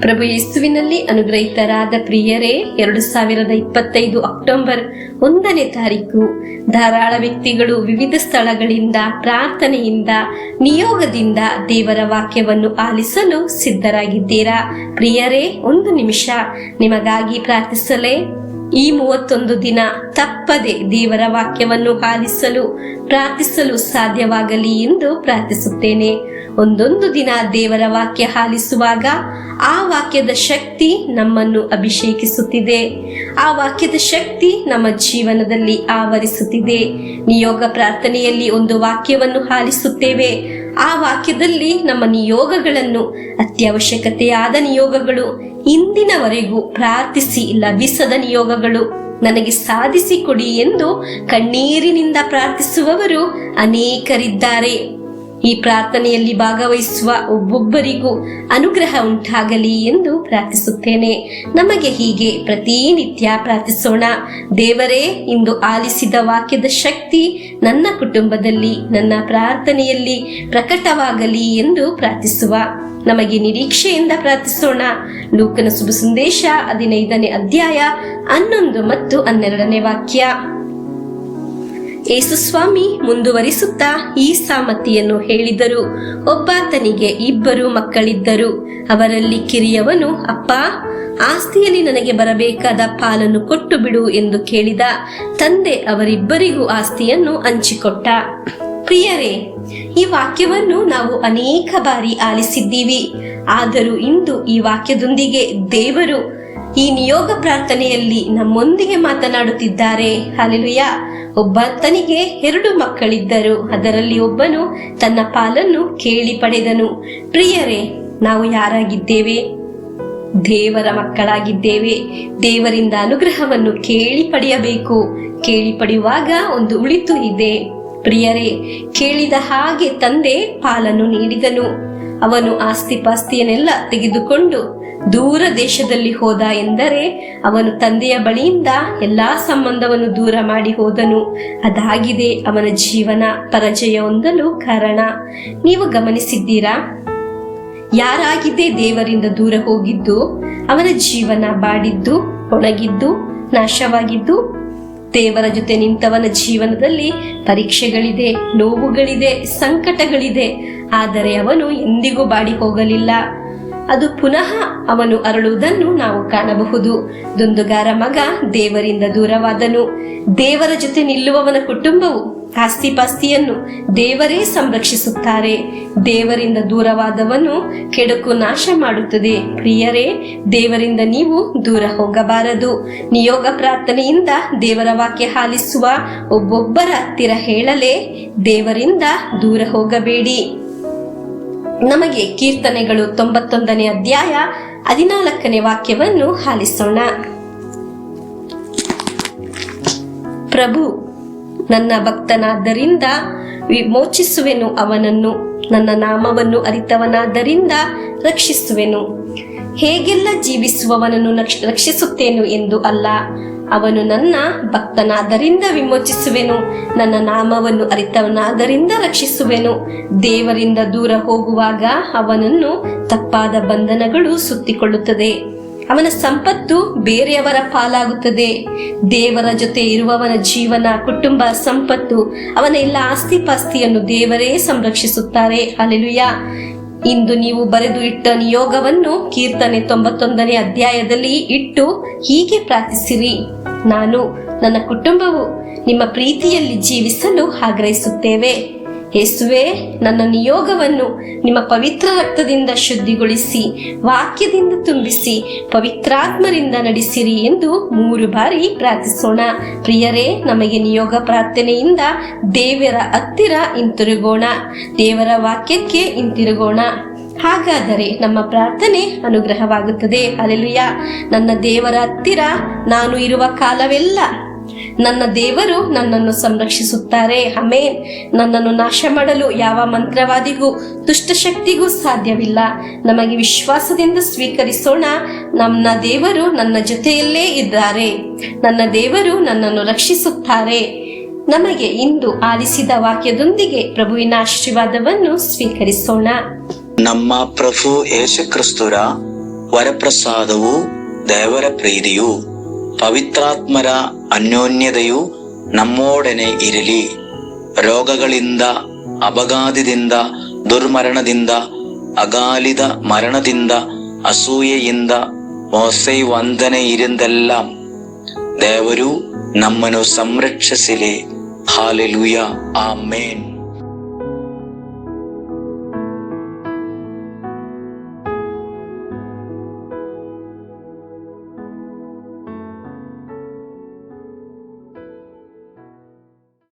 ಪ್ರಭು ಯೇಸುವಿನಲ್ಲಿ ಅನುಗ್ರಹಿತರಾದ ಪ್ರಿಯರೇ, 2025 ಅಕ್ಟೋಬರ್ 1ನೇ ತಾರೀಕು ಧಾರಾಳ ವ್ಯಕ್ತಿಗಳು ವಿವಿಧ ಸ್ಥಳಗಳಿಂದ ಪ್ರಾರ್ಥನೆಯಿಂದ ನಿಯೋಗದಿಂದ ದೇವರ ವಾಕ್ಯವನ್ನು ಆಲಿಸಲು ಸಿದ್ಧರಾಗಿದ್ದೀರಾ. ಪ್ರಿಯರೇ, 1 ನಿಮಿಷ ನಿಮಗಾಗಿ ಪ್ರಾರ್ಥಿಸಲೇ? ಈ 31 ದಿನ ತಪ್ಪದೆ ದೇವರ ವಾಕ್ಯವನ್ನು ಆಲಿಸಲು ಪ್ರಾರ್ಥಿಸಲು ಸಾಧ್ಯವಾಗಲಿ ಎಂದು ಪ್ರಾರ್ಥಿಸುತ್ತೇನೆ. ಒಂದೊಂದು ದಿನ ದೇವರ ವಾಕ್ಯ ಆಲಿಸುವಾಗ ಆ ವಾಕ್ಯದ ಶಕ್ತಿ ನಮ್ಮನ್ನು ಅಭಿಷೇಕಿಸುತ್ತಿದೆ. ಆ ವಾಕ್ಯದ ಶಕ್ತಿ ನಮ್ಮ ಜೀವನದಲ್ಲಿ ಆವರಿಸುತ್ತಿದೆ. ನಿಯೋಗ ಪ್ರಾರ್ಥನೆಯಲ್ಲಿ ಒಂದು ವಾಕ್ಯವನ್ನು ಆಲಿಸುತ್ತೇವೆ. ಆ ವಾಕ್ಯದಲ್ಲಿ ನಮ್ಮ ನಿಯೋಗಗಳನ್ನು, ಅತ್ಯವಶ್ಯಕತೆಯಾದ ನಿಯೋಗಗಳು, ಇಂದಿನವರೆಗೂ ಪ್ರಾರ್ಥಿಸಿ ಲಭಿಸದ ನಿಯೋಗಗಳು ನನಗೆ ಸಾಧಿಸಿಕೊಡಿ ಎಂದು ಕಣ್ಣೀರಿನಿಂದ ಪ್ರಾರ್ಥಿಸುವವರು ಅನೇಕರಿದ್ದಾರೆ. ಈ ಪ್ರಾರ್ಥನೆಯಲ್ಲಿ ಭಾಗವಹಿಸುವ ಒಬ್ಬೊಬ್ಬರಿಗೂ ಅನುಗ್ರಹ ಉಂಟಾಗಲಿ ಎಂದು ಪ್ರಾರ್ಥಿಸುತ್ತೇನೆ. ನಮಗೆ ಹೀಗೆ ಪ್ರತಿನಿತ್ಯ ಪ್ರಾರ್ಥಿಸೋಣ. ದೇವರೇ, ಇಂದು ಆಲಿಸಿದ ವಾಕ್ಯದ ಶಕ್ತಿ ನನ್ನ ಕುಟುಂಬದಲ್ಲಿ, ನನ್ನ ಪ್ರಾರ್ಥನೆಯಲ್ಲಿ ಪ್ರಕಟವಾಗಲಿ ಎಂದು ಪ್ರಾರ್ಥಿಸುವ ನಮಗೆ ನಿರೀಕ್ಷೆಯಿಂದ ಪ್ರಾರ್ಥಿಸೋಣ. ಲೂಕನ ಶುಭ ಸಂದೇಶ 15ನೇ ಅಧ್ಯಾಯ 11 ಮತ್ತು 12ನೇ ವಾಕ್ಯ. ಯೇಸುಸ್ವಾಮಿ ಮುಂದುವರಿಸುತ್ತಾ ಈ ಸಾಮರ್ಥ್ಯವನ್ನು ಹೇಳಿದರು. ಒಬ್ಬಾತನಿಗೆ 2 ಮಕ್ಕಳಿದ್ದರು. ಅವರಲ್ಲಿ ಕಿರಿಯವನು, ಅಪ್ಪ, ಆಸ್ತಿಯಲ್ಲಿ ನನಗೆ ಬರಬೇಕಾದ ಪಾಲನ್ನು ಕೊಟ್ಟು ಬಿಡು ಎಂದು ಕೇಳಿದ. ತಂದೆ ಅವರಿಬ್ಬರಿಗೂ ಆಸ್ತಿಯನ್ನು ಹಂಚಿಕೊಟ್ಟ. ಪ್ರಿಯರೇ, ಈ ವಾಕ್ಯವನ್ನು ನಾವು ಅನೇಕ ಬಾರಿ ಆಲಿಸಿದ್ದೀವಿ. ಆದರೂ ಇಂದು ಈ ವಾಕ್ಯದೊಂದಿಗೆ ದೇವರು ಈ ನಿಯೋಗ ಪ್ರಾರ್ಥನೆಯಲ್ಲಿ ನಮ್ಮೊಂದಿಗೆ ಮಾತನಾಡುತ್ತಿದ್ದಾರೆ. ಹಲ್ಲೆಲೂಯಾ. ಒಬ್ಬಾತನಿಗೆ 2 ಮಕ್ಕಳಿದ್ದರು. ಅದರಲ್ಲಿ ಒಬ್ಬನು ತನ್ನ ಪಾಲನ್ನು ಕೇಳಿ ಪಡೆದನು. ಪ್ರಿಯರೇ, ನಾವು ಯಾರಾಗಿದ್ದೇವೆ? ದೇವರ ಮಕ್ಕಳಾಗಿದ್ದೇವೆ. ದೇವರಿಂದ ಅನುಗ್ರಹವನ್ನು ಕೇಳಿ ಪಡೆಯಬೇಕು. ಕೇಳಿ ಪಡೆಯುವಾಗ ಒಂದು ಉಳಿತು ಇದೆ. ಪ್ರಿಯರೇ, ಕೇಳಿದ ಹಾಗೆ ತಂದೆ ಪಾಲನ್ನು ನೀಡಿದನು. ಅವನು ಆಸ್ತಿಪಾಸ್ತಿಯನ್ನೆಲ್ಲ ತೆಗೆದುಕೊಂಡು ದೂರ ದೇಶದಲ್ಲಿ ಹೋದ ಎಂದರೆ ಅವನು ತಂದೆಯ ಬಳಿಯಿಂದ ಎಲ್ಲಾ ಸಂಬಂಧವನ್ನು ದೂರ ಮಾಡಿ ಹೋದನು. ಅದಾಗಿದೆ ಅವನ ಜೀವನ ಪರಾಜಯ ಹೊಂದಲು ಕಾರಣ. ನೀವು ಗಮನಿಸಿದ್ದೀರಾ? ಯಾರಾಗಿದೆ ದೇವರಿಂದ ದೂರ ಹೋಗಿದ್ದು ಅವನ ಜೀವನ ಬಾಡಿದ್ದು, ಒಣಗಿದ್ದು, ನಾಶವಾಗಿದ್ದು? ದೇವರ ಜೊತೆ ನಿಂತವನ ಜೀವನದಲ್ಲಿ ಪರೀಕ್ಷೆಗಳಿದೆ, ನೋವುಗಳಿದೆ, ಸಂಕಟಗಳಿದೆ. ಆದರೆ ಅವನು ಎಂದಿಗೂ ಬಾಡಿ ಹೋಗಲಿಲ್ಲ. ಅದು ಪುನಃ ಅವನು ಅರಳುವುದನ್ನು ನಾವು ಕಾಣಬಹುದು. ದುಂದುಗಾರ ಮಗ ದೇವರಿಂದ ದೂರವಾದನು. ದೇವರ ಜೊತೆ ನಿಲ್ಲುವವನ ಕುಟುಂಬವು ಆಸ್ತಿಪಾಸ್ತಿಯನ್ನು ದೇವರೇ ಸಂರಕ್ಷಿಸುತ್ತಾರೆ. ದೇವರಿಂದ ದೂರವಾದವನು ಕೆಡುಕು ನಾಶ ಮಾಡುತ್ತದೆ. ಪ್ರಿಯರೇ, ದೇವರಿಂದ ನೀವು ದೂರ ಹೋಗಬಾರದು. ನಿಯೋಗ ಪ್ರಾರ್ಥನೆಯಿಂದ ದೇವರ ವಾಕ್ಯ ಆಲಿಸುವ ಒಬ್ಬೊಬ್ಬರ ಹತ್ತಿರ ಹೇಳಲೇ, ದೇವರಿಂದ ದೂರ ಹೋಗಬೇಡಿ. ನಮಗೆ ಕೀರ್ತನೆಗಳು 91ನೇ ಅಧ್ಯಾಯ 14ನೇ ವಾಕ್ಯವನ್ನು ಆಲಿಸೋಣ. ಪ್ರಭು ನನ್ನ ಭಕ್ತನಾದ್ದರಿಂದ ವಿಮೋಚಿಸುವೆನು ಅವನನ್ನು, ನನ್ನ ನಾಮವನ್ನು ಅರಿತವನಾದ್ದರಿಂದ ರಕ್ಷಿಸುವೆನು. ಹೇಗೆಲ್ಲ ಜೀವಿಸುವವನನ್ನು ರಕ್ಷಿಸುತ್ತೇನು ಎಂದು ಅಲ್ಲ, ಅವನು ನನ್ನ ಭಕ್ತನಾದ್ದರಿಂದ ವಿಮೋಚಿಸುವೆನು, ನನ್ನ ನಾಮವನ್ನು ಅರಿತವನಾದ್ದರಿಂದ ರಕ್ಷಿಸುವೆನು. ದೇವರಿಂದ ದೂರ ಹೋಗುವಾಗ ಅವನನ್ನು ತಪ್ಪಾದ ಬಂಧನಗಳು ಸುತ್ತಿಕೊಳ್ಳುತ್ತದೆ. ಅವನ ಸಂಪತ್ತು ಬೇರೆಯವರ ಪಾಲಾಗುತ್ತದೆ. ದೇವರ ಜೊತೆ ಇರುವವನ ಜೀವನ, ಕುಟುಂಬ, ಸಂಪತ್ತು, ಅವನ ಎಲ್ಲ ಆಸ್ತಿಪಾಸ್ತಿಯನ್ನು ದೇವರೇ ಸಂರಕ್ಷಿಸುತ್ತಾರೆ. ಹಲ್ಲೆಲೂಯಾ. ಇಂದು ನೀವು ಬರೆದು ಇಟ್ಟ ನಿಯೋಗವನ್ನು ಕೀರ್ತನೆ 91ನೇ ಅಧ್ಯಾಯದಲ್ಲಿ ಇಟ್ಟು ಹೀಗೆ ಪ್ರಾರ್ಥಿಸಿರಿ. ನಾನು, ನನ್ನ ಕುಟುಂಬವು ನಿಮ್ಮ ಪ್ರೀತಿಯಲ್ಲಿ ಜೀವಿಸಲು ಆಗ್ರಹಿಸುತ್ತೇವೆ. ಯೇಸುವೆ, ನನ್ನ ನಿಯೋಗವನ್ನು ನಿಮ್ಮ ಪವಿತ್ರ ರಕ್ತದಿಂದ ಶುದ್ಧಿಗೊಳಿಸಿ, ವಾಕ್ಯದಿಂದ ತುಂಬಿಸಿ, ಪವಿತ್ರಾತ್ಮರಿಂದ ನಡೆಸಿರಿ ಎಂದು 3 ಬಾರಿ ಪ್ರಾರ್ಥಿಸೋಣ. ಪ್ರಿಯರೇ, ನಮಗೆ ನಿಯೋಗ ಪ್ರಾರ್ಥನೆಯಿಂದ ದೇವರ ಹತ್ತಿರ ಹಿಂತಿರುಗೋಣ. ದೇವರ ವಾಕ್ಯಕ್ಕೆ ಹಿಂತಿರುಗೋಣ. ಹಾಗಾದರೆ ನಮ್ಮ ಪ್ರಾರ್ಥನೆ ಅನುಗ್ರಹವಾಗುತ್ತದೆ. ಹಲ್ಲೆಲೂಯಾ. ನನ್ನ ದೇವರ ಹತ್ತಿರ ನಾನು ಇರುವ ಕಾಲವೆಲ್ಲ ನನ್ನ ದೇವರು ನನ್ನನ್ನು ಸಂರಕ್ಷಿಸುತ್ತಾರೆ. ಆಮೆನ್. ನನ್ನನ್ನು ನಾಶ ಮಾಡಲು ಯಾವ ಮಂತ್ರವಾದಿಗೂ ದುಷ್ಟಶಕ್ತಿಗೂ ಸಾಧ್ಯವಿಲ್ಲ. ನಮಗೆ ವಿಶ್ವಾಸದಿಂದ ಸ್ವೀಕರಿಸೋಣ. ನನ್ನ ದೇವರು ನನ್ನ ಜೊತೆಯಲ್ಲೇ ಇದ್ದಾರೆ. ನನ್ನ ದೇವರು ನನ್ನನ್ನು ರಕ್ಷಿಸುತ್ತಾರೆ. ನಮಗೆ ಇಂದು ಆಲಿಸಿದ ವಾಕ್ಯದೊಂದಿಗೆ ಪ್ರಭುವಿನ ಆಶೀರ್ವಾದವನ್ನು ಸ್ವೀಕರಿಸೋಣ. ನಮ್ಮ ಪ್ರಭು ಯೇಸು ಕ್ರಿಸ್ತರ ವರಪ್ರಸಾದವು, ದೇವರ ಪ್ರೀತಿಯು, ಪವಿತ್ರಾತ್ಮರ ಅನ್ಯೋನ್ಯತೆಯು ನಮ್ಮೊಡನೆ ಇರಲಿ. ರೋಗಗಳಿಂದ, ಅಪಘಾತದಿಂದ, ದುರ್ಮರಣದಿಂದ, ಅಗಾಲಿದ ಮರಣದಿಂದ, ಅಸೂಯೆಯಿಂದ, ಮೋಸೆ ವಂದನೆ ಇರಿಂದೆല്ലാം ದೇವರು ನಮ್ಮನ್ನು ಸಂರಕ್ಷಿಸಲಿ. ಹಾಲೆಲೂಯ, ಆಮೇನ್.